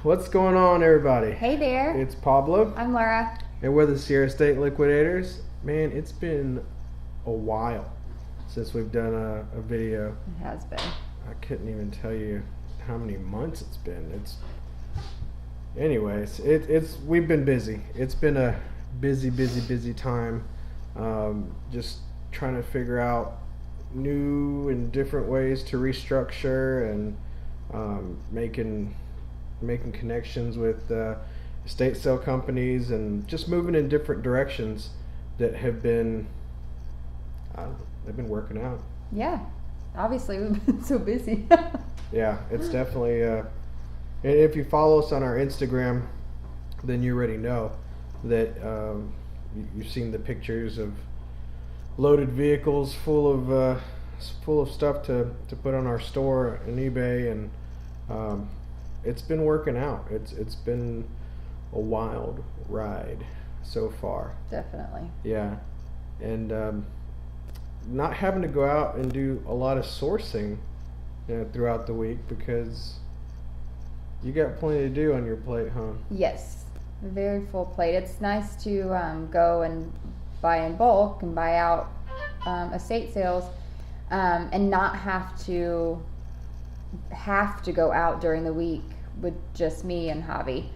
What's going on, everybody? Hey there. It's Pablo, I'm Laura. and we're the Sierra State Liquidators. Man, it's been a while since we've done a video. It has been. I couldn't even tell you how many months it's been. Anyways, we've been busy. It's been a busy time. Just trying to figure out new and different ways to restructure and making connections with estate sale companies and just moving in different directions that have been, they've been working out. Yeah. Obviously, we've been so busy. Yeah, it's definitely, and if you follow us on our Instagram, then you already know that you've seen the pictures of loaded vehicles full of stuff to put on our store and eBay, and it's been working out. It's been a wild ride so far. Definitely. Yeah, and not having to go out and do a lot of sourcing, throughout the week because you got plenty to do on your plate, huh? Yes. A very full plate. It's nice to go and buy in bulk and buy out estate sales and not have to go out during the week with just me and Javi.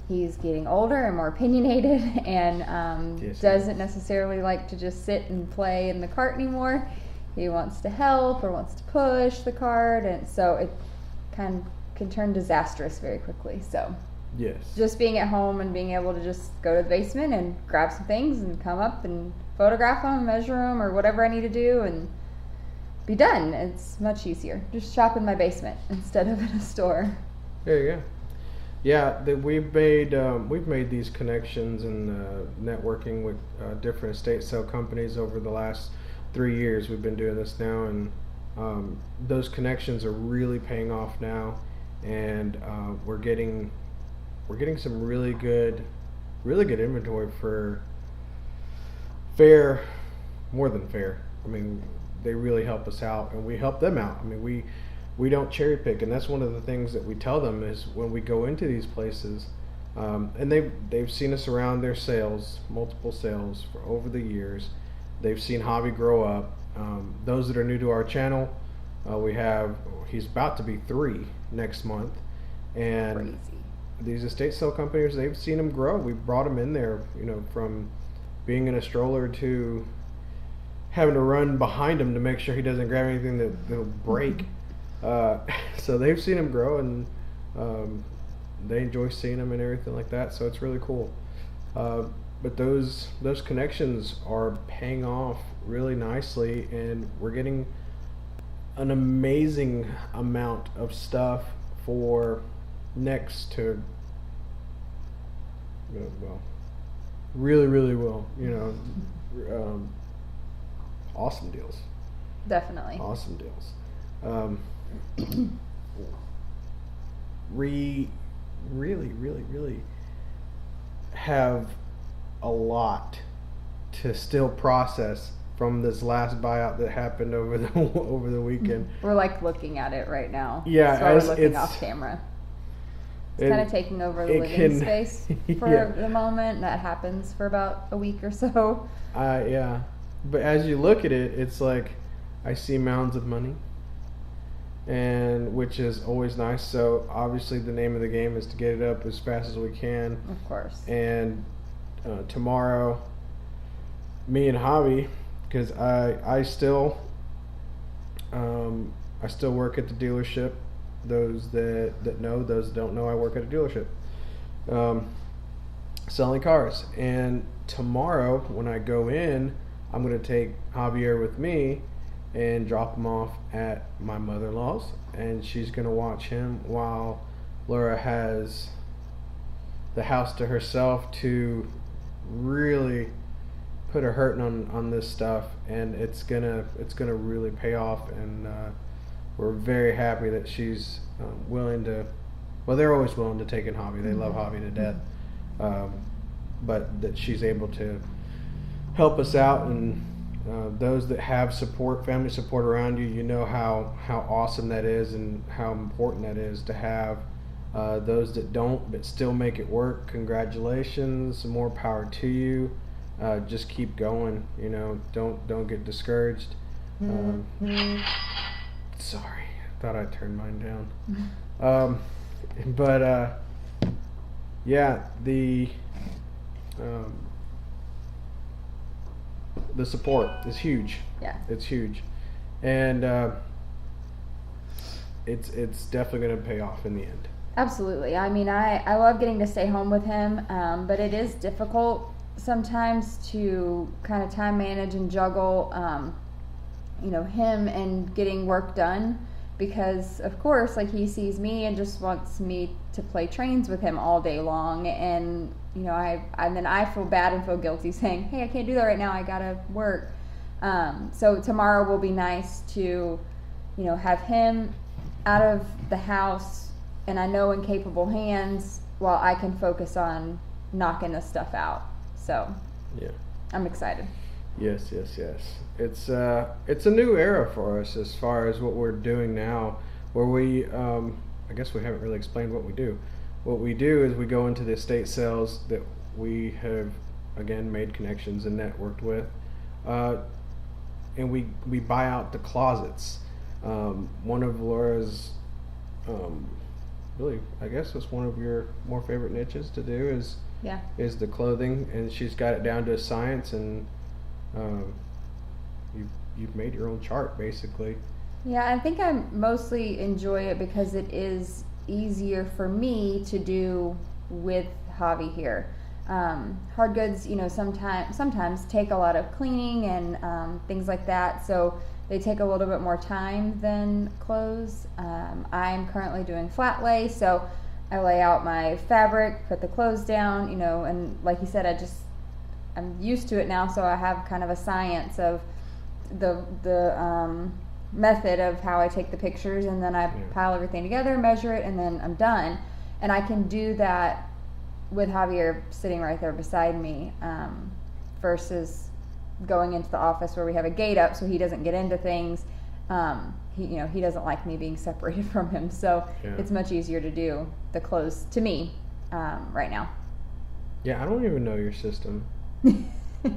He's getting older and more opinionated and Yes, doesn't necessarily like to just sit and play in the cart anymore. He wants to help or wants to push the cart, and so it can turn disastrous very quickly. So Yes. just being at home and being able to just go to the basement and grab some things and come up and photograph them, measure them, or whatever I need to do and be done. It's much easier. Just shop in my basement instead of in a store. There you go. Yeah, we've made these connections and networking with different estate sale companies over the last 3 years. We've been doing this now, and those connections are really paying off now, and we're getting some really good inventory for more than fair. I mean, they really help us out, and we help them out. I mean, we don't cherry pick, and that's one of the things that we tell them is when we go into these places, and they've seen us around their sales, multiple sales for over the years. They've seen Javi grow up. Those that are new to our channel, he's about to be 3 next month, and Crazy. these estate sale companies, they've seen him grow. We brought him in there, from being in a stroller to having to run behind him to make sure he doesn't grab anything that'll break. So they've seen him grow, and they enjoy seeing him and everything like that. So it's really cool. But those connections are paying off really nicely, and we're getting an amazing amount of stuff for next to, really well, awesome deals. Definitely. Awesome deals. Really have a lot to still process from this last buyout that happened over the weekend. We're like looking at it right now. Yeah, so we're looking off camera. It's kind of taking over the living space for the moment. That happens for about a week or so. Yeah, but as you look at it, it's like I see mounds of money, and which is always nice. So obviously the name of the game is to get it up as fast as we can. Of course. And tomorrow, me and Javi, because I still work at the dealership. Those that know, those that don't know, I work at a dealership, selling cars. And tomorrow when I go in, I'm going to take Javier with me and drop him off at my mother-in-law's, and she's going to watch him while Laura has the house to herself to really put her hurting on this stuff, and it's gonna really pay off, and we're very happy that she's willing to. Well, they're always willing to take in Javi. They love Javi to death, but that she's able to help us out, and those that have support, family support around you, you know how awesome that is and how important that is to have Those that don't but still make it work, congratulations. More power to you. Just keep going. You know, don't get discouraged. Sorry, thought I turned mine down. But yeah, the support is huge. Yeah. It's huge, and it's definitely going to pay off in the end. Absolutely. I mean, I love getting to stay home with him, but it is difficult sometimes to kind of time manage and juggle, you know, him and getting work done, because of course, like, he sees me and just wants me to play trains with him all day long, and you know, and then I feel bad and feel guilty saying, hey, I can't do that right now, I gotta work. So tomorrow will be nice to, you know, have him out of the house, and I know in capable hands, while I can focus on knocking this stuff out. So yeah, I'm excited. Yes. It's a new era for us as far as what we're doing now, where we I guess we haven't really explained what we do. What we do is we go into the estate sales that we have, again, made connections and networked with, and we buy out the closets. One of Laura's really, I guess it's one of your more favorite niches to do is the clothing, and she's got it down to a science, and you've made your own chart basically. Yeah, I think I mostly enjoy it because it is easier for me to do with Javi here. Hard goods, you know, sometimes take a lot of cleaning and things like that, so they take a little bit more time than clothes. I'm currently doing flat lay, so I lay out my fabric, put the clothes down, you know, and like you said, I'm used to it now, so I have kind of a science of the method of how I take the pictures, and then I pile everything together, measure it, and then I'm done. And I can do that with Javier sitting right there beside me, versus going into the office where we have a gate up so he doesn't get into things. He doesn't like me being separated from him, so it's much easier to do the clothes to me right now. Yeah, I don't even know your system.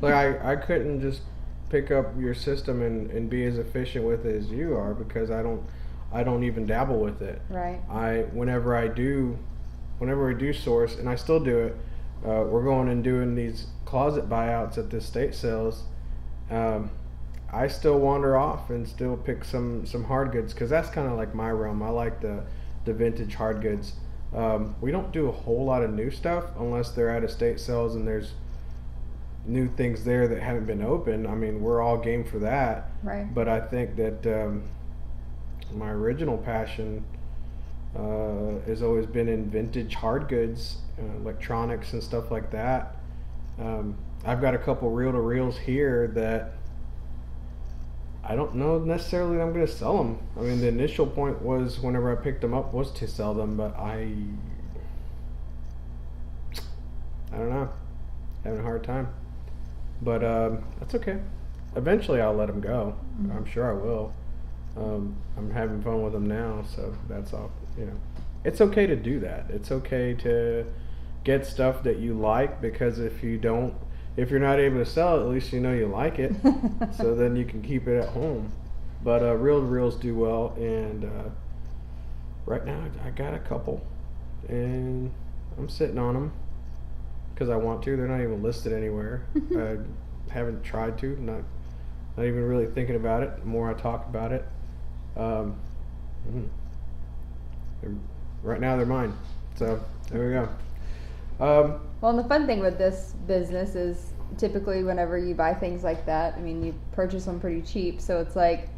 Like I couldn't just pick up your system and be as efficient with it as you are, because I don't even dabble with it. Right. Whenever we do source, and I still do it, we're going and doing these closet buyouts at the estate sales. I still wander off and still pick some hard goods, because that's kind of like my realm. I like the vintage hard goods. We don't do a whole lot of new stuff unless they're at estate sales and there's new things there that haven't been opened. I mean, we're all game for that. Right. But I think that my original passion has always been in vintage hard goods, electronics and stuff like that. I've got a couple reel-to-reels here that I don't know necessarily that I'm going to sell them. I mean, the initial point was, whenever I picked them up, was to sell them, but I don't know, having a hard time. But that's okay. Eventually I'll let them go. Mm-hmm. I'm sure I will. I'm having fun with them now, so that's all. You know, it's okay to do that. It's okay to get stuff that you like, because if you're not able to sell it, at least you know you like it. So then you can keep it at home. But reel-to-reels do well, and right now I got a couple, and I'm sitting on them because I want to. They're not even listed anywhere. I haven't tried to. Not even really thinking about it. The more I talk about it, right now they're mine. So there we go. Well, and the fun thing with this business is typically whenever you buy things like that, I mean, you purchase them pretty cheap, so it's like,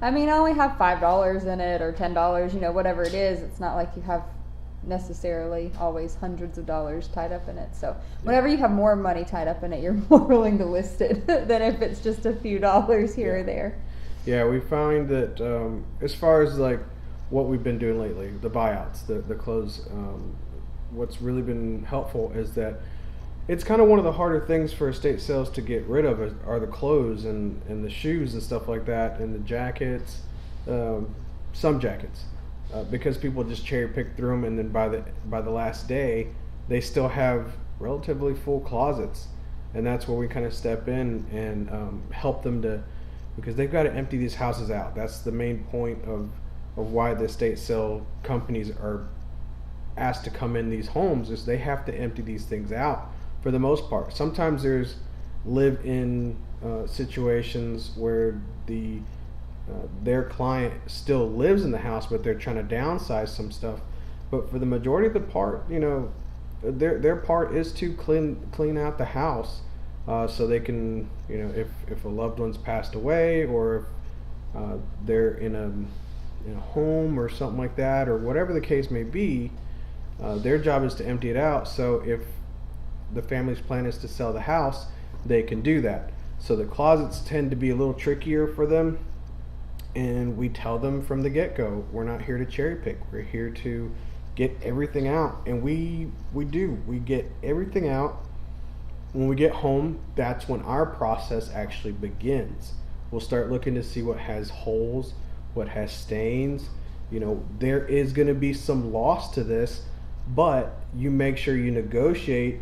I mean, I only have $5 in it or $10, you know, whatever it is. It's not like you have necessarily always hundreds of dollars tied up in it. So whenever you have more money tied up in it, you're more willing to list it than if it's just a few dollars here or there. Yeah, we find that as far as like what we've been doing lately, the buyouts, the clothes, what's really been helpful is that it's kind of one of the harder things for estate sales to get rid of are the clothes and the shoes and stuff like that, and the jackets, some jackets. because people just cherry pick through them, and then by the last day, they still have relatively full closets, and that's where we kind of step in and help them to, because they've got to empty these houses out. That's the main point of why the estate sale companies are asked to come in these homes, is they have to empty these things out for the most part. Sometimes there's live-in situations where their client still lives in the house, but they're trying to downsize some stuff. But for the majority of the part, their part is to clean out the house, so they can, if a loved one's passed away, or if they're in a home or something like that, or whatever the case may be, their job is to empty it out. So if the family's plan is to sell the house, they can do that. So the closets tend to be a little trickier for them, and we tell them from the get-go, we're not here to cherry pick. We're here to get everything out, and we get everything out. When we get home, that's when our process actually begins. We'll start looking to see what has holes, what has stains. There is going to be some loss to this, but you make sure you negotiate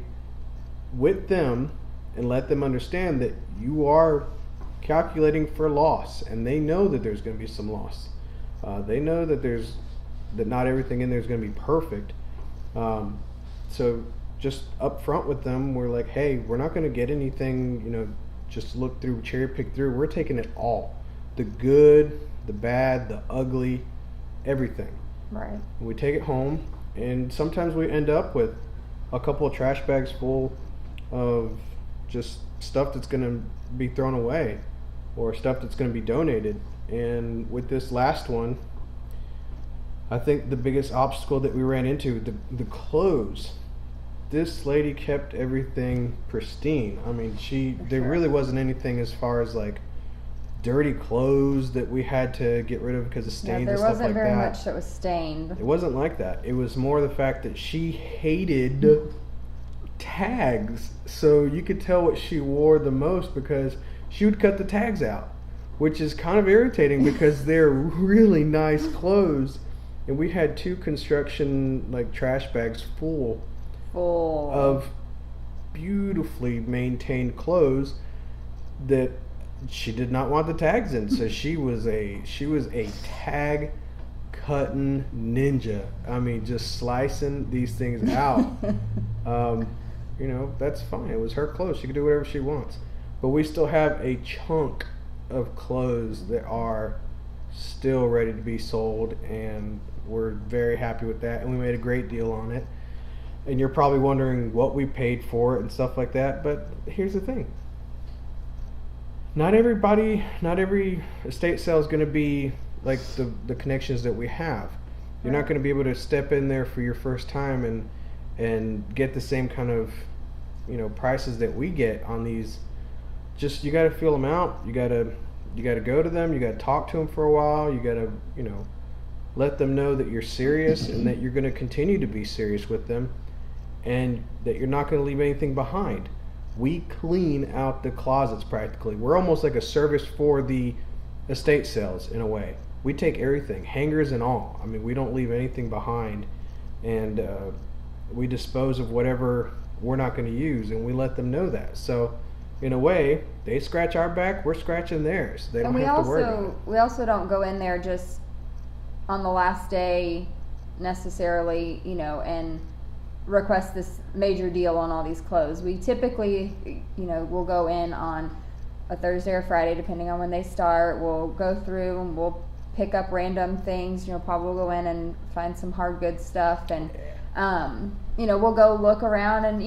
with them and let them understand that you are calculating for loss, and they know that there's going to be some loss. They know that not everything in there is going to be perfect. So just up front with them, we're like, hey, we're not going to get anything, just look through, cherry pick through. We're taking it all. The good, the bad, the ugly, everything. Right. We take it home, and sometimes we end up with a couple of trash bags full of just stuff that's going to be thrown away, or stuff that's going to be donated. And with this last one, I think the biggest obstacle that we ran into, the clothes. This lady kept everything pristine. I mean, there really wasn't anything as far as like dirty clothes that we had to get rid of because of stains and stuff like that. There wasn't very much that was stained. It wasn't like that. It was more the fact that she hated tags. So you could tell what she wore the most, because she would cut the tags out, which is kind of irritating because they're really nice clothes. And we had 2 construction trash bags full of beautifully maintained clothes that she did not want the tags in. So she was a tag cutting ninja. I mean, just slicing these things out. That's fine. It was her clothes. She could do whatever she wants. But we still have a chunk of clothes that are still ready to be sold, and we're very happy with that, and we made a great deal on it. And you're probably wondering what we paid for it and stuff like that, but here's the thing. Not every estate sale is going to be like the connections that we have. You're not going to be able to step in there for your first time and get the same kind of prices that we get on these. Just, you got to feel them out. You got to go to them. You got to talk to them for a while. You got to let them know that you're serious and that you're going to continue to be serious with them, and that you're not going to leave anything behind. We clean out the closets practically. We're almost like a service for the estate sales in a way. We take everything, hangers and all. I mean, we don't leave anything behind, and we dispose of whatever we're not going to use, and we let them know that. So in a way, they scratch our back, we're scratching theirs. They don't have to worry about it. We also don't go in there just on the last day necessarily, and request this major deal on all these clothes. We typically, we'll go in on a Thursday or Friday, depending on when they start. We'll go through and we'll pick up random things. Probably we'll go in and find some hard goods stuff, and we'll go look around, and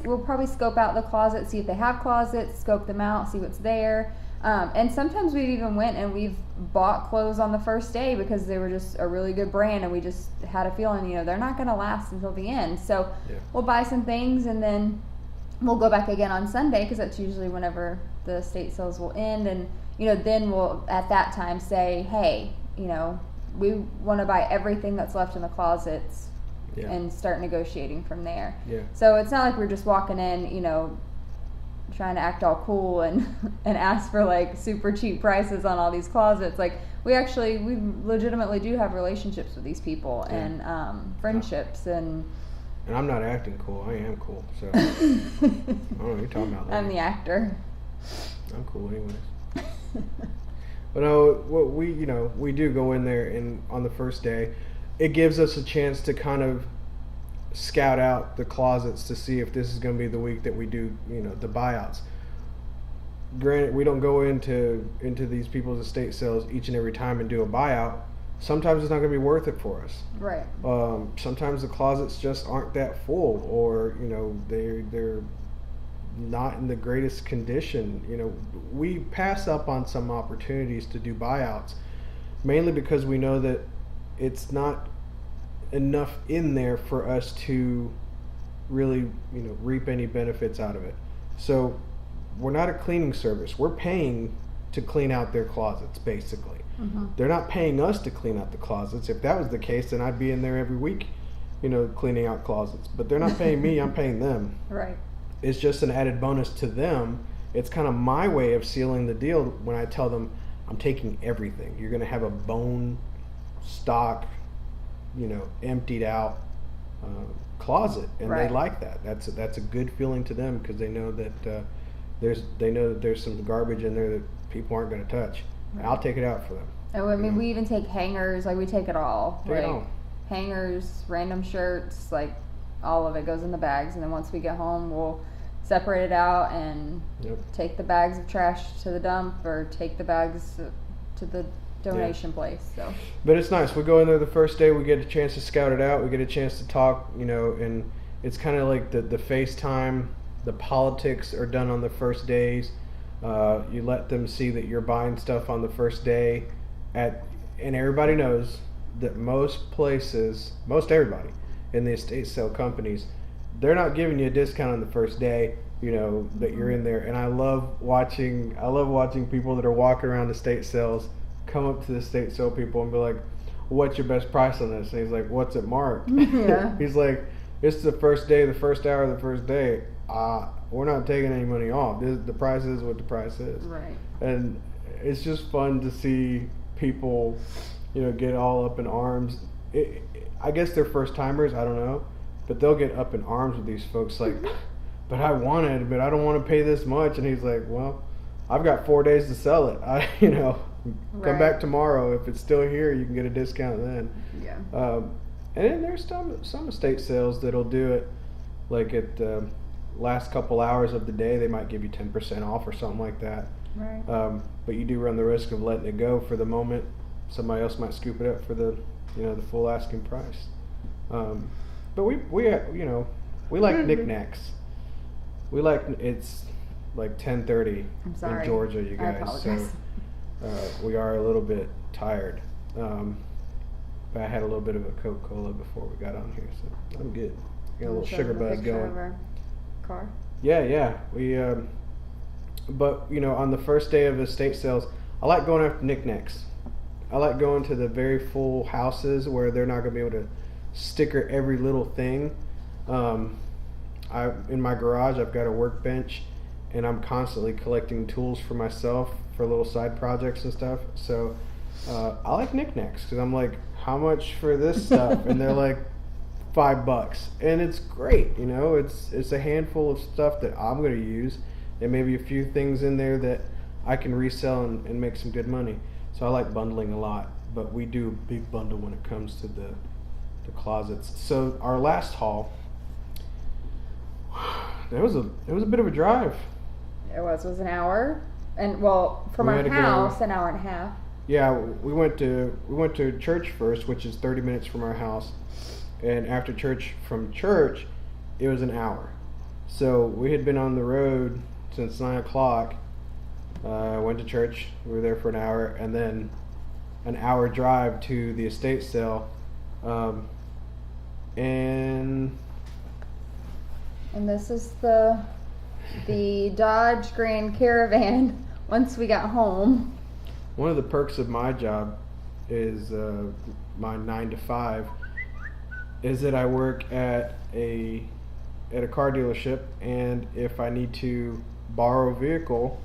we'll probably scope out the closet, see if they have closets, scope them out, see what's there. And sometimes we've even went and we've bought clothes on the first day because they were just a really good brand, and we just had a feeling, they're not going to last until the end. So we'll buy some things, and then we'll go back again on Sunday, because that's usually whenever the estate sales will end. And, then we'll at that time say, hey, we want to buy everything that's left in the closets and start negotiating from there. Yeah. So it's not like we're just walking in, trying to act all cool and and ask for like super cheap prices on all these closets. Like we legitimately do have relationships with these people and friendships and I'm not acting cool. I am cool. So I don't know what you're talking about. I'm the actor. I'm cool anyways. But what we do go in there, and on the first day, it gives us a chance to kind of scout out the closets to see if this is going to be the week that we do, the buyouts. Granted, we don't go into these people's estate sales each and every time and do a buyout. Sometimes it's not going to be worth it for us. Right. Sometimes the closets just aren't that full, or they're not in the greatest condition. We pass up on some opportunities to do buyouts, mainly because we know that it's not enough in there for us to really reap any benefits out of it. So we're not a cleaning service. We're paying to clean out their closets, basically. Mm-hmm. They're not paying us to clean out the closets. If that was the case, then I'd be in there every week, cleaning out closets. But they're not paying me, I'm paying them. Right. It's just an added bonus to them. It's kind of my way of sealing the deal when I tell them I'm taking everything. You're going to have a bone stock, emptied out closet, and right. They like that. That's a good feeling to them, because they know that there's some garbage in there that people aren't going to touch. Right. I'll take it out for them. And we even take hangers. Like we take it all. Take it all. Hangers, random shirts, like all of it goes in the bags, and then once we get home, we'll separate it out and take the bags of trash to the dump, or take the bags to the donation place. So, but it's nice. We go in there the first day. We get a chance to scout it out. We get a chance to talk. And it's kind of like the FaceTime. The politics are done on the first days. You let them see that you're buying stuff on the first day, and everybody knows that most everybody in the estate sale companies, they're not giving you a discount on the first day, that you're in there. And I love watching people that are walking around estate sales come up to the estate sale people and be like, what's your best price on this? And he's like, what's it marked? Yeah. He's like, it's the first day, the first hour of the first day. We're not taking any money off. The price is what the price is. Right. And it's just fun to see people, get all up in arms. I guess they're first timers. I don't know, but they'll get up in arms with these folks like, but I want it, but I don't want to pay this much. And he's like, well, I've got 4 days to sell it. Come back tomorrow. If it's still here, you can get a discount then. Yeah. And then there's some estate sales that'll do it like at the last couple hours of the day. They might give you 10% off or something like that. Right. But you do run the risk of letting it go for the moment. Somebody else might scoop it up for the the full asking price. But we like knickknacks. We like, it's like 10:30 in Georgia, you guys. I apologize. So we are a little bit tired. But I had a little bit of a Coca-Cola before we got on here, so I'm good. Got a little sugar buzz going. Of our car. Yeah. We but on the first day of estate sales, I like going after knickknacks. I like going to the very full houses where they're not going to be able to sticker every little thing. In my garage, I've got a workbench, and I'm constantly collecting tools for myself for little side projects and stuff. So I like knickknacks, because I'm like, how much for this stuff? And they're like $5, and it's great. It's a handful of stuff that I'm going to use, and maybe a few things in there that I can resell and make some good money. So I like bundling a lot, but we do a big bundle when it comes to the closets. So our last haul, it was a bit of a drive. It was an hour, and from our house, an hour and a half. Yeah, we went to church first, which is 30 minutes from our house, and after church, from church, it was an hour. So we had been on the road since 9 o'clock. Went to church. We were there for an hour, and then an hour drive to the estate sale, and this is the Dodge Grand Caravan. Once we got home, one of the perks of my job is my 9 to 5 is that I work at a car dealership, and if I need to borrow a vehicle,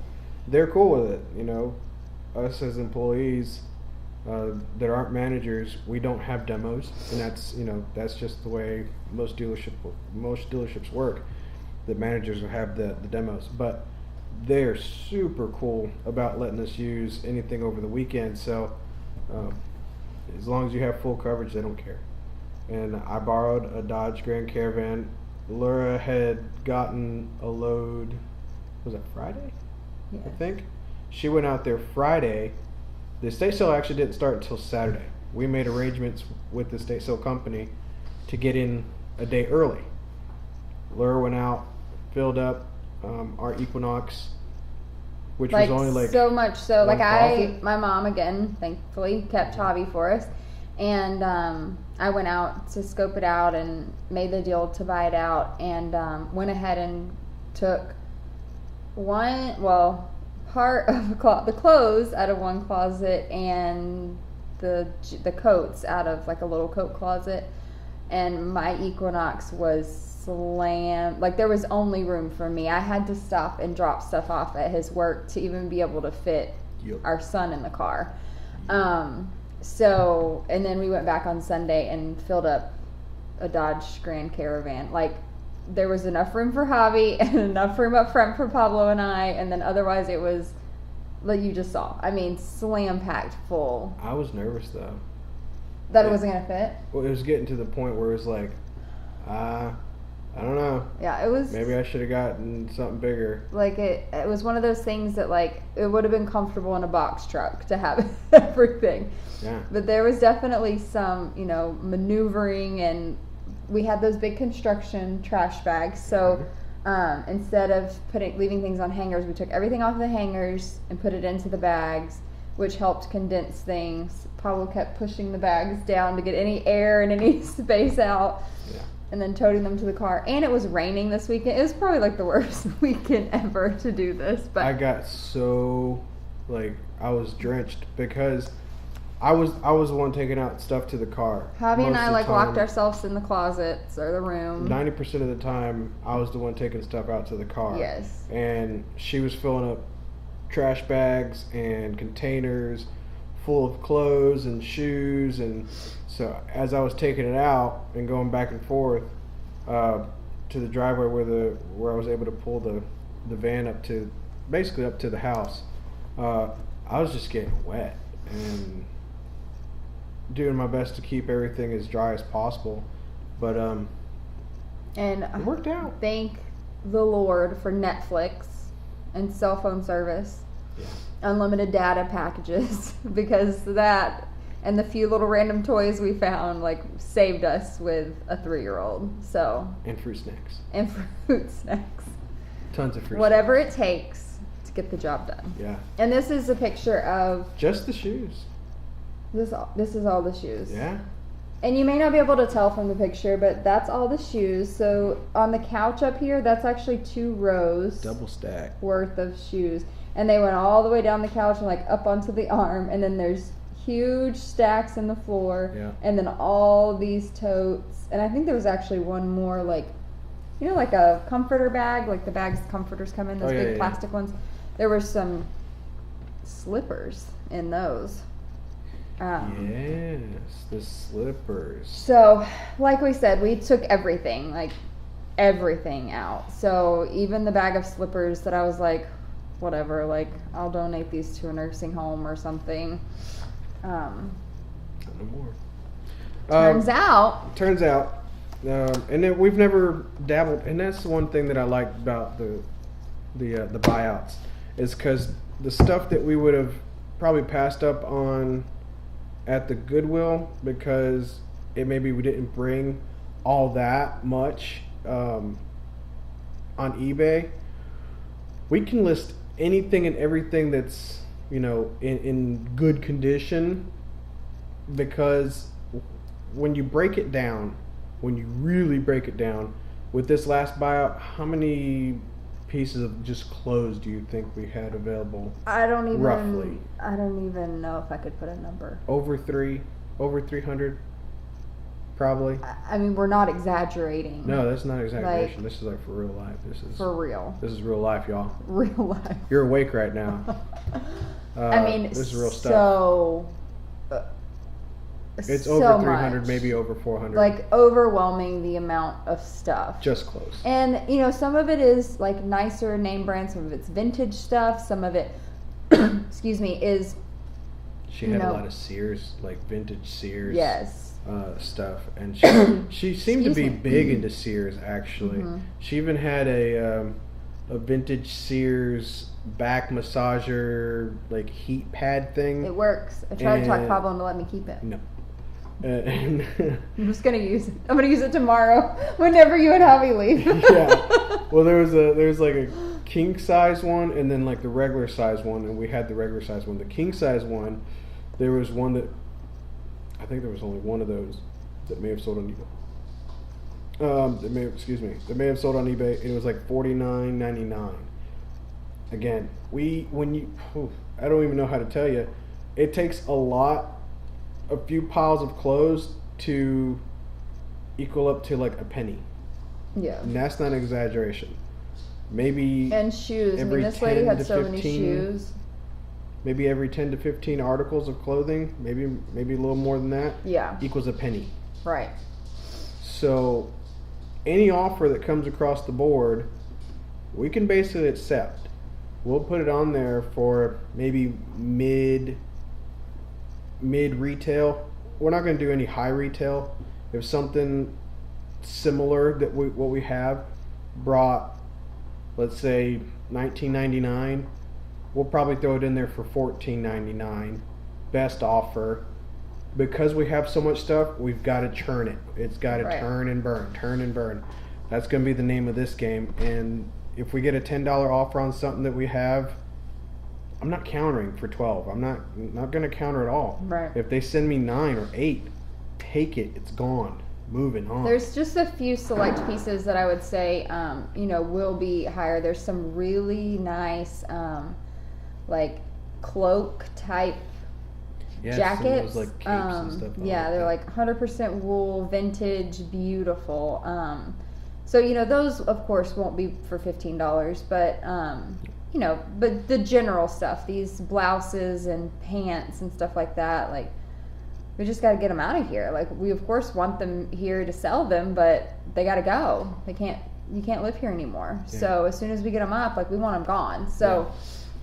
they're cool with it. You know, us as employees that aren't managers, we don't have demos, and that's just the way most dealerships work. The managers will have the demos, but they're super cool about letting us use anything over the weekend. So as long as you have full coverage, they don't care. And I borrowed a Dodge Grand Caravan. Laura had gotten a load, was it Friday? Yes. I think. She went out there Friday. The estate sale actually didn't start until Saturday. We made arrangements with the estate sale company to get in a day early. Laura went out, filled up our Equinox, which was only like so much so. Like profit. my mom again, thankfully, kept hobby for us, and I went out to scope it out and made the deal to buy it out, and went ahead and took part of the clothes out of one closet and the coats out of like a little coat closet, and my Equinox was slammed. Like there was only room for me. I had to stop and drop stuff off at his work to even be able to fit our son in the car. So, and then we went back on Sunday and filled up a Dodge Grand Caravan. Like there was enough room for hobby and enough room up front for Pablo and I, and then otherwise it was like you just saw. I mean, slam packed full. I was nervous though. That it wasn't gonna fit? Well, it was getting to the point where it was like, I don't know. Yeah, it was. Maybe I should have gotten something bigger. Like it was one of those things that like it would have been comfortable in a box truck to have everything. Yeah. But there was definitely some, maneuvering, and we had those big construction trash bags. So instead of leaving things on hangers, we took everything off the hangers and put it into the bags, which helped condense things. Pablo kept pushing the bags down to get any air and any space out. Yeah. And then toting them to the car. And it was raining this weekend. It was probably like the worst weekend ever to do this. But I got so, I was drenched because I was the one taking out stuff to the car. Javi and I locked ourselves in the closets or the room. 90% of the time, I was the one taking stuff out to the car. Yes. And she was filling up trash bags and containers full of clothes and shoes, and so as I was taking it out and going back and forth to the driveway where I was able to pull the van up to the house, I was just getting wet and doing my best to keep everything as dry as possible, but and it worked out. Thank the Lord for Netflix and cell phone service. Yeah. Unlimited data packages, because that and the few little random toys we found saved us with a 3-year-old. So And fruit snacks. Tons of fruit. Whatever it takes to get the job done. Yeah. And this is a picture of just the shoes. This is all the shoes. Yeah. And you may not be able to tell from the picture, but that's all the shoes. So on the couch up here, that's actually 2 rows. Double stack. Worth of shoes. And they went all the way down the couch and up onto the arm. And then there's huge stacks in the floor. Yeah. And then all these totes. And I think there was actually one more like a comforter bag, like the bags comforters come in, those big plastic ones. There were some slippers in those. Yes, the slippers. So, like we said, we took everything out. So even the bag of slippers that I was like, whatever, I'll donate these to a nursing home or something. Not no more. Turns out, and then we've never dabbled, and that's the one thing that I like about the buyouts, is because the stuff that we would have probably passed up on at the Goodwill because maybe we didn't bring all that much on eBay, we can list anything and everything that's in good condition, because when you really break it down with this last buyout, how many pieces of just clothes do you think we had available? Roughly. I don't even know if I could put a number. Over 300. probably. I mean, we're not exaggerating. No, that's not exaggeration. This is like for real life. This is for real. This is real life, y'all. Real life. You're awake right now. I mean, this is real stuff. So It's so over 300, much. maybe over 400. Like overwhelming the amount of stuff. Just close. And some of it is like nicer name brand, some of it's vintage stuff, some of it excuse me, is She had a lot of Sears, like vintage Sears. Yes. Stuff, and she seemed to be big into Sears. Actually, she even had a vintage Sears back massager, like heat pad thing. It works. I tried to talk Pablo into let me keep it. No. I'm just gonna use it. I'm gonna use it tomorrow whenever you and Javi leave. Yeah. Well, there was like a king size one, and then like the regular size one, and we had the regular size one. The king size one, there was one that I think there was only one of those that may have sold on eBay. That may have sold on eBay, and it was like $49.99. Again, I don't even know how to tell you. It takes a few piles of clothes to equal up to like a penny. Yeah. And that's not an exaggeration. Maybe and shoes. I mean, this lady had so many shoes. Maybe every 10 to 15 articles of clothing, maybe a little more than that, equals a penny. Right. So any offer that comes across the board, we can basically accept. We'll put it on there for maybe mid retail. We're not going to do any high retail. If something similar that what we have brought, let's say $19.99, we'll probably throw it in there for $14.99. Best offer. Because we have so much stuff, we've got to churn it. It's got to turn and burn. That's going to be the name of this game. And if we get a $10 offer on something that we have, I'm not countering for 12. I'm not going to counter at all. Right. If they send me 9 or 8, take it. It's gone. Moving on. There's just a few select pieces that I would say, will be higher. There's some really nice, like cloak type jackets. Those, like, capes and stuff. They're like 100% wool, vintage, beautiful. So those of course won't be for $15, but but the general stuff, these blouses and pants and stuff like that, like we just got to get them out of here. Like we of course want them here to sell them, but they got to go. You can't live here anymore. Yeah. So as soon as we get them up, like we want them gone. So.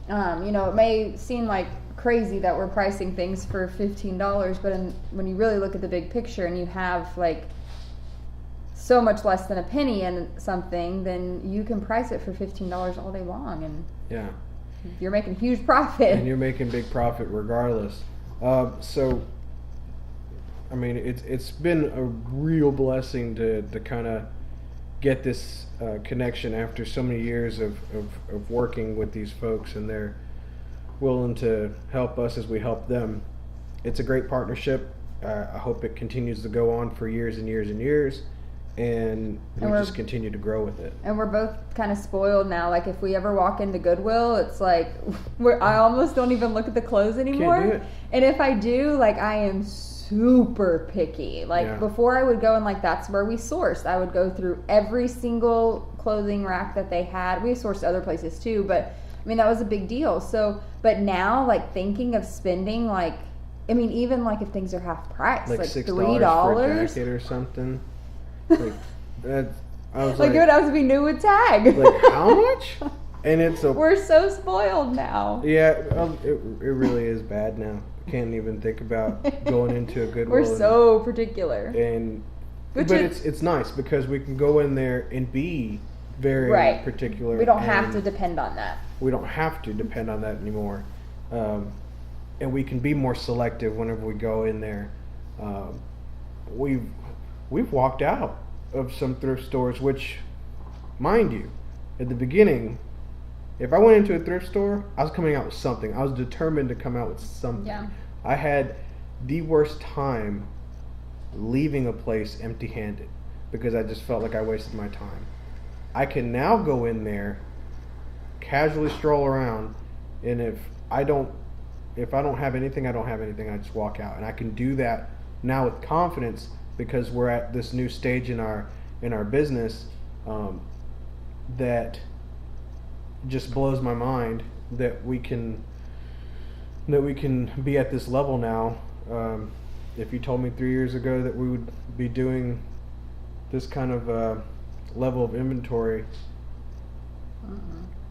Yeah. It may seem like crazy that we're pricing things for $15, but when you really look at the big picture and you have like so much less than a penny in something, then you can price it for $15 all day long, and you're making huge profit. And you're making big profit regardless. So, I mean, it's been a real blessing to kind of get this connection after so many years of working with these folks, and they're willing to help us as we help them. It's a great partnership. I hope it continues to go on for years and years and years, and we just continue to grow with it. And we're both kind of spoiled now. Like if we ever walk into Goodwill, it's like I almost don't even look at the clothes anymore. Can't do it. And if I do, like I am super picky. Like before I would go and like that's where we sourced. I would go through every single clothing rack that they had. We sourced other places too, but I mean that was a big deal. So but now like thinking of spending like I mean even like if things are half price, like $6 for a jacket or something. Like that I was like it would have to be new with tag. Like how much? And it's we're so spoiled now. Yeah, it really is bad now. Can't even think about going into a Goodwill. We're so particular. But it's nice because we can go in there and be very particular. We don't have to depend on that. We don't have to depend on that anymore. And we can be more selective whenever we go in there. We've walked out of some thrift stores, which, mind you, at the beginning, if I went into a thrift store, I was coming out with something. I was determined to come out with something. Yeah. I had the worst time leaving a place empty-handed because I just felt like I wasted my time. I can now go in there, casually stroll around, and if I don't have anything, I don't have anything. I just walk out, and I can do that now with confidence because we're at this new stage in our business, that just blows my mind that we can be at this level now. If you told me 3 years ago that we would be doing this kind of level of inventory,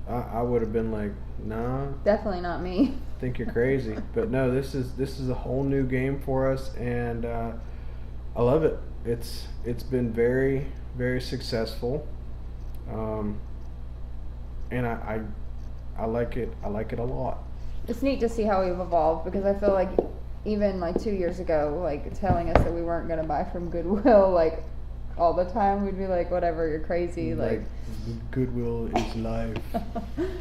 I would have been like, nah, Definitely not me. think you're crazy. But no, this is a whole new game for us, and I love it. It's been very, very successful, and I like it. I like it a lot. It's neat to see how we've evolved, because I feel like even like 2 years ago, like telling us that we weren't going to buy from Goodwill, like all the time, we'd be like, whatever, you're crazy. Like Goodwill is life.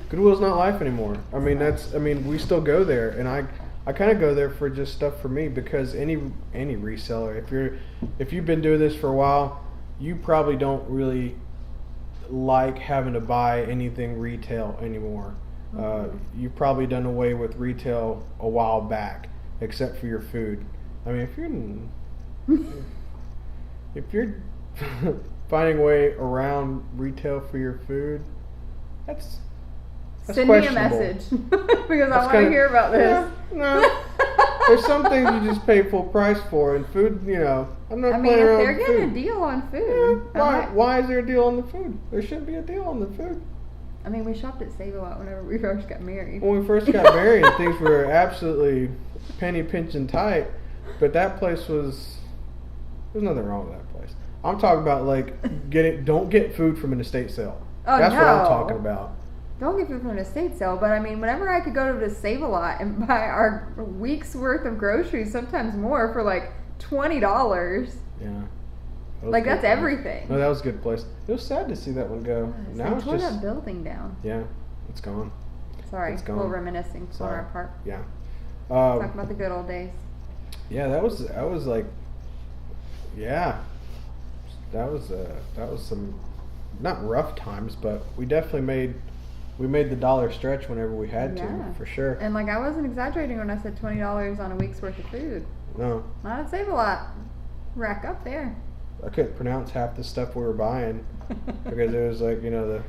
Goodwill's not life anymore. I mean, we still go there, and I kind of go there for just stuff for me, because any reseller, if you've been doing this for a while, you probably don't really like having to buy anything retail anymore. You've probably done away with retail a while back, except for your food. I mean, if you're finding a way around retail for your food, that's send me a message, because I want to hear about this. No, there's some things you just pay full price for, and food, I'm not. I mean, if they're getting a deal on food, why is there a deal on the food? There shouldn't be a deal on the food. I mean, we shopped at Save-A-Lot whenever we first got married. When we first got married, things were absolutely penny pinching tight, but that place there's nothing wrong with that place. I'm talking about don't get food from an estate sale. Oh, That's no. what I'm talking about. Don't get food from an estate sale, but I mean, whenever I could go to Save-A-Lot and buy our week's worth of groceries, sometimes more, for like $20. Yeah. Like, that's everything. No, that was a good place. It was sad to see that one go. Now They tore that building down. Yeah, it's gone. Sorry, It's a little gone. reminiscing on our part. Yeah. Talk about the good old days. Yeah, that was like, yeah, that was some, not rough times, but we definitely made the dollar stretch whenever we had to, for sure. And like, I wasn't exaggerating when I said $20 on a week's worth of food. No. Not at Save-A-Lot. Rack up there. I couldn't pronounce half the stuff we were buying because it was like, the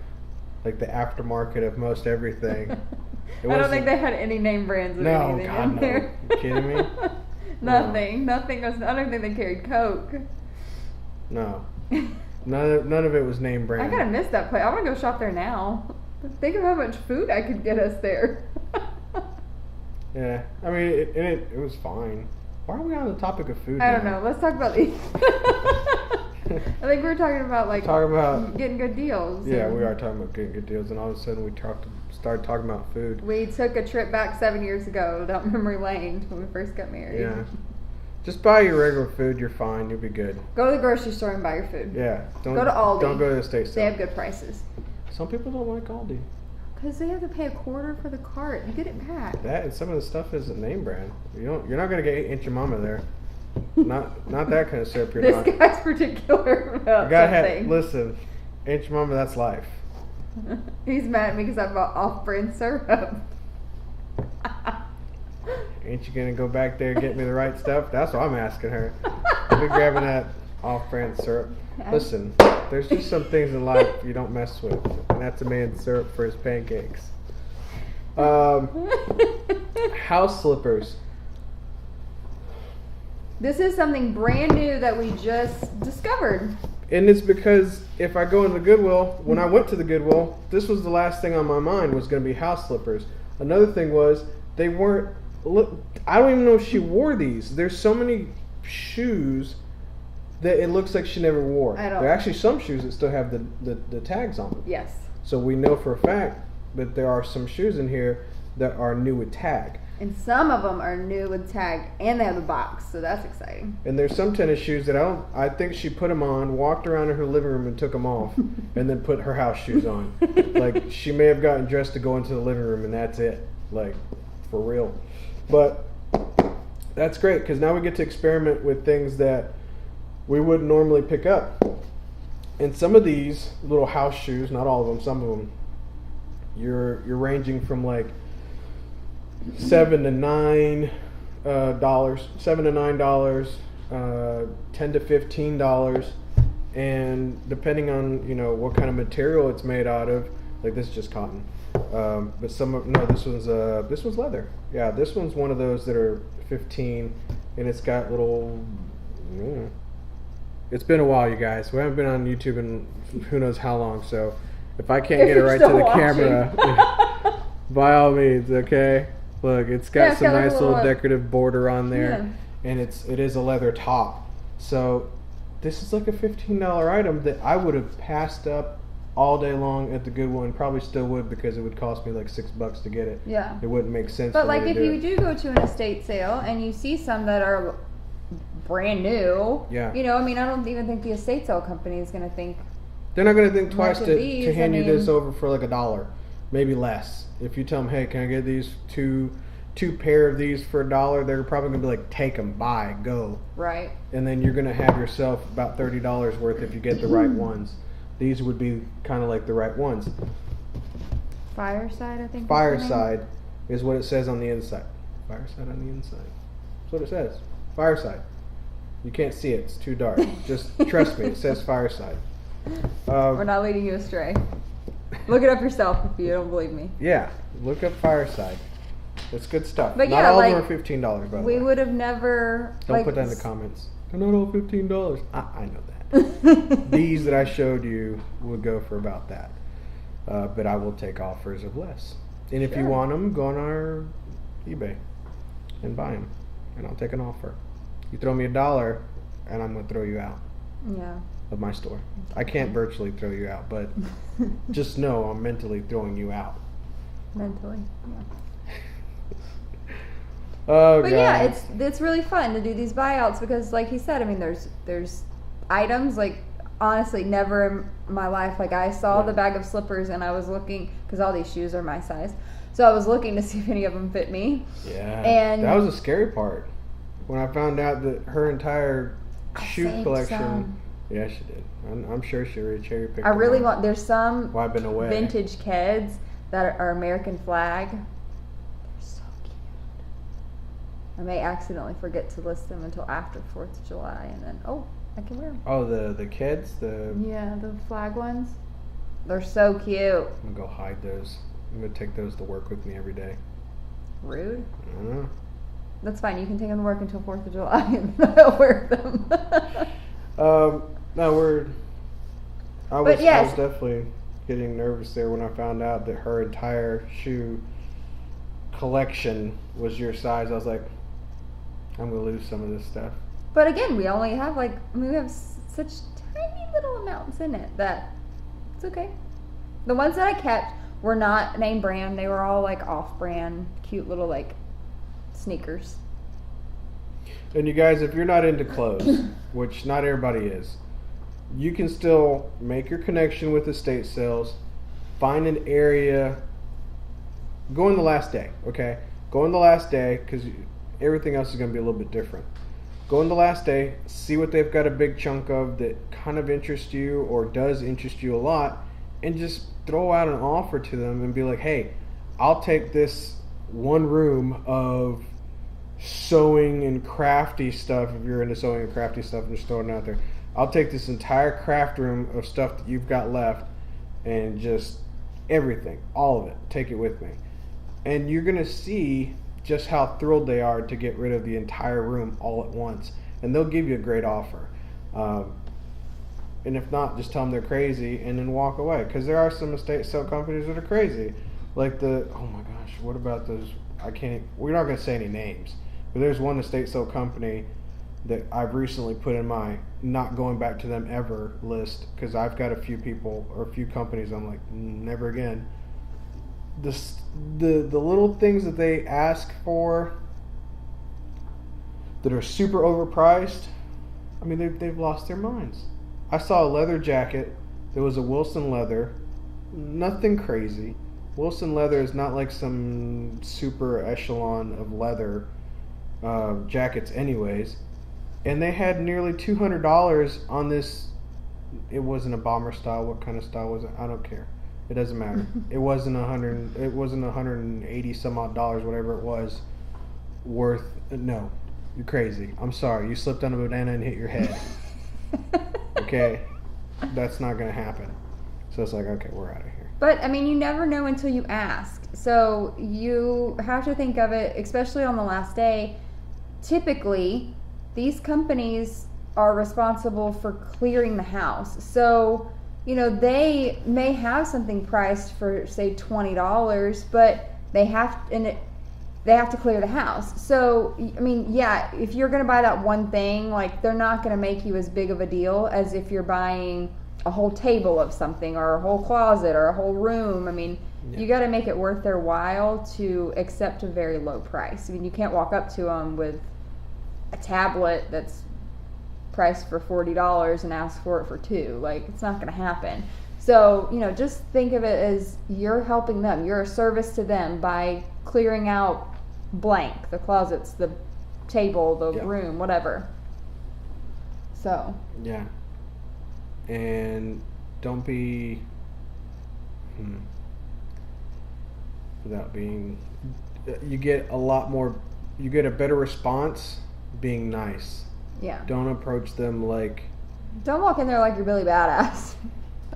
aftermarket of most everything. I don't think they had any name brands or anything in there. You kidding me? Nothing. Nothing was, I don't think they carried Coke. No. None of it was name brand. I gotta miss that place. I wanna go shop there now. Think of how much food I could get us there. Yeah. I mean, it was fine. Why are we on the topic of food I don't know. Let's talk about these. I think we were talking about getting good deals. Yeah, we are talking about getting good deals, and all of a sudden we started talking about food. We took a trip back 7 years ago down memory lane when we first got married. Yeah. Just buy your regular food, you're fine, you'll be good. Go to the grocery store and buy your food. Yeah. Go to Aldi. Don't go to the estate sale. They have good prices. Some people don't like Aldi. Because they have to pay $1/4 for the cart. You get it back. That and some of the stuff isn't name brand. You're not gonna get Aunt your mama there. Not that kind of syrup. You're not. This guy's particular about something. Listen, Aunt your mama, that's life. He's mad at me because I bought off-brand syrup. Ain't you gonna go back there and get me the right stuff? That's what I'm asking her. I'll be grabbing that off-brand syrup. Listen, there's just some things in life you don't mess with, and that's a man's syrup for his pancakes. House slippers. This is something brand new that we just discovered. And it's because if I go into the Goodwill, when I went to the Goodwill, this was the last thing on my mind was going to be house slippers. Another thing was they weren't. Look, I don't even know if she wore these. There's so many shoes that it looks like she never wore. I don't. There are actually some shoes that still have the tags on them. Yes. So we know for a fact that there are some shoes in here that are new with tag. And some of them are new with tag, and they have a box, so that's exciting. And there's some tennis shoes that I think she put them on, walked around in her living room and took them off, and then put her house shoes on. Like, she may have gotten dressed to go into the living room, and that's it. Like, for real. But that's great, because now we get to experiment with things that we wouldn't normally pick up. And some of these little house shoes, not all of them, some of them, you're ranging from like $7 to $9, $10 to $15, and depending on what kind of material it's made out of, like this is just cotton. But this one's leather. Yeah, this one's one of those that are 15, and it's got little. It's been a while, you guys. We haven't been on YouTube in who knows how long. So if I can't get it right to the camera, by all means, okay. Look, it's got some nice little decorative border on there, and it is a leather top. So this is like a $15 item that I would have passed up all day long at the Goodwill, and probably still would, because it would cost me like $6 to get it. Yeah. It wouldn't make sense. But like if you do go to an estate sale and you see some that are brand new, I don't even think the estate sale company is going to think. They're not going to think twice to hand you this over for like $1, maybe less. If you tell them, hey, can I get these two pair of these for $1? They're probably going to be like, take them, buy, go. Right. And then you're going to have yourself about $30 worth if you get the right ones. These would be kind of like the right ones. Fireside, I think. Fireside is what it says on the inside. Fireside on the inside. That's what it says. Fireside. You can't see it. It's too dark. Just trust me. It says Fireside. We're not leading you astray. Look it up yourself if you don't believe me. Yeah. Look up Fireside. It's good stuff. But not all of them are $15, by the way. We would have never... Don't put that in the comments. They're not all $15. I know that. These that I showed you would go for about that. But I will take offers of less. And if you want them, go on our eBay and buy them. And I'll take an offer. You throw me $1, and I'm going to throw you out. Yeah. Of my store. I can't virtually throw you out, but just know I'm mentally throwing you out. Mentally, yeah. Oh, but God. yeah, it's really fun to do these buyouts because, like he said, I mean, there's items like honestly never in my life. Like I saw the bag of slippers and I was looking because all these shoes are my size, so I was looking to see if any of them fit me. Yeah, and that was the scary part when I found out that her entire shoe collection. Some. Yeah, she did. I'm sure she really cherry picked. I really want. There's some I've been away. Vintage Keds that are American flag. They're so cute. I may accidentally forget to list them until after 4th of July, and then I can wear them. Oh, the kids, the flag ones. They're so cute. I'm gonna go hide those. I'm gonna take those to work with me every day. Rude. I don't know. That's fine. You can take them to work until 4th of July, and I'll wear them. No, I was definitely getting nervous there when I found out that her entire shoe collection was your size. I was like, I'm gonna lose some of this stuff. But again, we only have we have such tiny little amounts in it that it's okay. The ones that I kept were not name brand. They were all off-brand, cute little sneakers. And you guys, if you're not into clothes, which not everybody is, you can still make your connection with estate sales, find an area, go on the last day, okay? Go on the last day, because everything else is going to be a little bit different. Go on the last day, see what they've got a big chunk of that kind of interests you or does interest you a lot, and just throw out an offer to them and be like, hey, I'll take this one room of sewing and crafty stuff. If you're into sewing and crafty stuff and just throwing it out there, I'll take this entire craft room of stuff that you've got left and just everything, all of it, take it with me. And you're going to see just how thrilled they are to get rid of the entire room all at once. And they'll give you a great offer. And if not, just tell them they're crazy and then walk away. Because there are some estate sale companies that are crazy. Like oh my gosh, what about those? We're not going to say any names. But there's one estate sale company that I've recently put in my not going back to them ever list, because I've got a few people or a few companies I'm like, never again. The little things that they ask for that are super overpriced, I mean, they've lost their minds. I saw a leather jacket that was a Wilson leather, nothing crazy. Wilson leather is not like some super echelon of leather jackets anyways. And they had nearly $200 on this. It wasn't a bomber style. What kind of style was it? I don't care. It doesn't matter. It wasn't 180 some odd dollars, whatever it was, worth. No, You're crazy. I'm sorry. You slipped on a banana and hit your head. Okay? That's not going to happen. So it's like, okay, we're out of here. But, I mean, you never know until you ask. So you have to think of it, especially on the last day. Typically, these companies are responsible for clearing the house. So, you know, they may have something priced for, say, $20, but they have to clear the house. So, I mean, yeah, if you're going to buy that one thing, like, they're not going to make you as big of a deal as if you're buying a whole table of something or a whole closet or a whole room. I mean, you got to make it worth their while to accept a very low price. I mean, you can't walk up to them with a tablet that's priced for $40 and ask for it for $2. Like, it's not going to happen. So, you know, just think of it as you're helping them. You're a service to them by clearing out blank, the closets, the table, the room, whatever. So. Yeah. And don't be, without being, you get a better response being nice. Yeah. Don't approach them like. Don't walk in there like you're Billy Badass.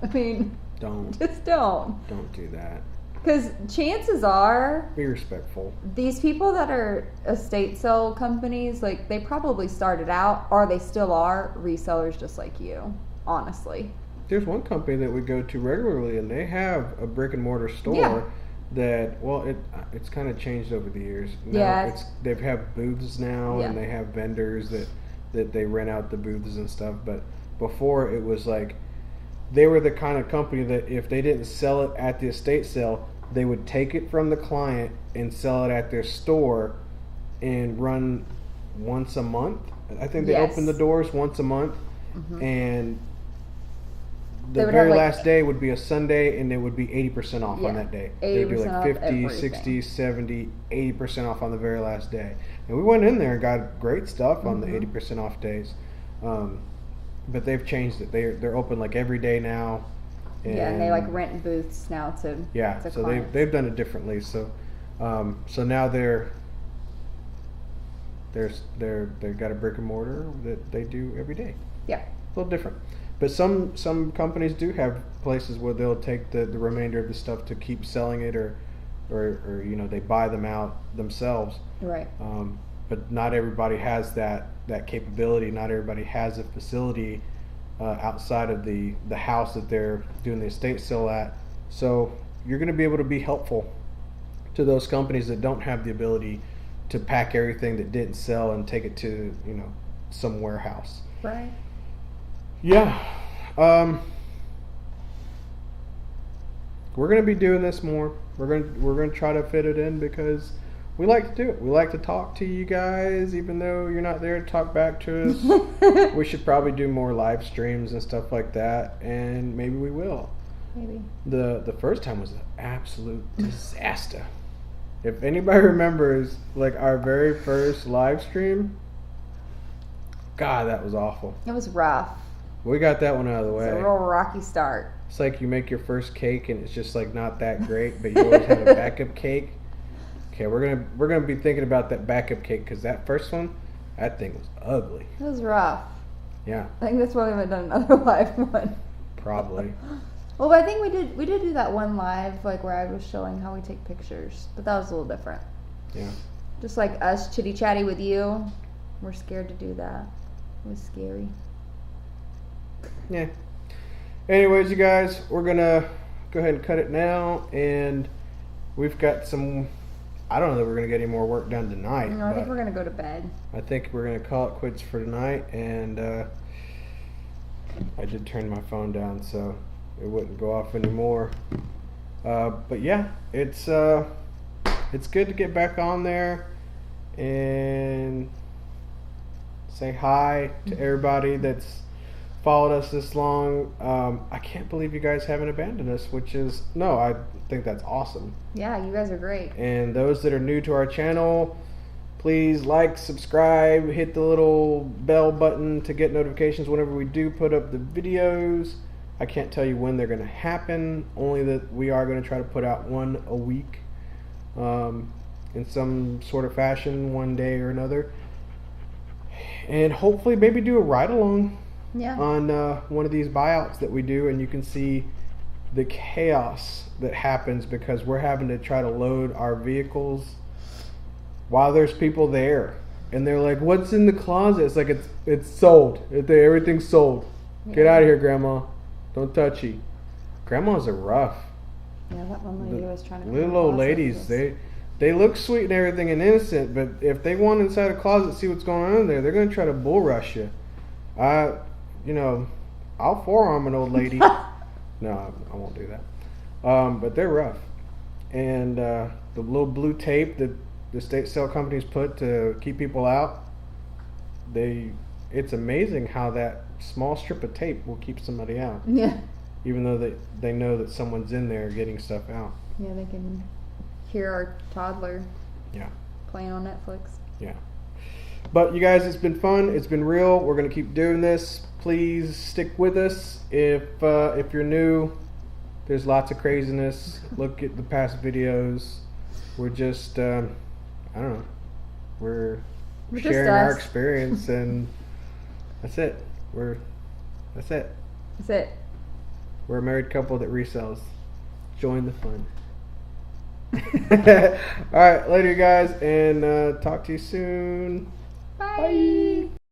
I mean. Don't. Just don't. Don't do that. Because chances are. Be respectful. These people that are estate sale companies, like, they probably started out, or they still are, resellers just like you. Honestly. There's one company that we go to regularly, and they have a brick and mortar store that, well, it's kind of changed over the years. Now they have booths now, and they have vendors that they rent out the booths and stuff. But before, it was like they were the kind of company that if they didn't sell it at the estate sale, they would take it from the client and sell it at their store and run once a month. I think they open the doors once a month, and the very last day would be a Sunday, and it would be 80% off on that day. It would be like 50, 60, 70, 80% off on the very last day. And we went in there and got great stuff on the 80% off days. But they've changed it. They're open like every day now. And they like rent booths now to so they've done it differently. So now they've got a brick and mortar that they do every day. Yeah. A little different. But some companies do have places where they'll take the remainder of the stuff to keep selling it, or you know, they buy them out themselves. Right. But not everybody has that capability. Not everybody has a facility outside of the house that they're doing the estate sale at. So you're going to be able to be helpful to those companies that don't have the ability to pack everything that didn't sell and take it to, you know, some warehouse. Right. Yeah. We're going to be doing this more. We're going to try to fit it in because we like to do it. We like to talk to you guys, even though you're not there to talk back to us. We should probably do more live streams and stuff like that, and maybe we will. Maybe. The first time was an absolute disaster. If anybody remembers, like, our very first live stream, God, that was awful. It was rough. We got that one out of the way. It's a real rocky start. It's like you make your first cake and it's just like not that great, but you always have a backup cake. Okay, we're gonna be thinking about that backup cake because that first one, that thing was ugly. It was rough. Yeah. I think that's why we haven't done another live one. Probably. Well, I think we did do that one live, like where I was showing how we take pictures, but that was a little different. Yeah. Just like us chitty chatty with you, we're scared to do that. It was scary. Yeah. Anyways, you guys, we're gonna go ahead and cut it now, and we've got some. I don't know that we're gonna get any more work done tonight. No, I think we're gonna go to bed. I think we're gonna call it quits for tonight, and I did turn my phone down so it wouldn't go off anymore. But yeah, it's good to get back on there and say hi to everybody that's followed us this long. I can't believe you guys haven't abandoned us, I think that's awesome. Yeah, you guys are great. And those that are new to our channel, please like, subscribe, hit the little bell button to get notifications whenever we do put up the videos. I can't tell you when they're going to happen, only that we are going to try to put out one a week in some sort of fashion, one day or another. and hopefully maybe do a ride along Yeah. on one of these buyouts that we do, and you can see the chaos that happens because we're having to try to load our vehicles while there's people there, and they're like, "What's in the closet?" It's like it's sold. Everything's sold. Get out of here, Grandma. Don't touchy. Grandmas are rough. Yeah, that one lady was trying to. Little old ladies, they look sweet and everything and innocent, but if they want inside a closet to see what's going on in there, they're gonna try to bull rush you. I'll forearm an old lady. No, I won't do that. But they're rough, and the little blue tape that the state sale companies put to keep people out, it's amazing how that small strip of tape will keep somebody out, Yeah. even though they know that someone's in there getting stuff out. Yeah, they can hear our toddler. Yeah. Playing on Netflix. Yeah. But you guys, it's been fun. It's been real. We're gonna keep doing this. Please stick with us. If you're new, there's lots of craziness. Look at the past videos. We're just I don't know. We're We're just sharing our us. experience, and that's it. That's it. That's it. We're a married couple that resells. Join the fun. All right, later, you guys, and talk to you soon. Bye.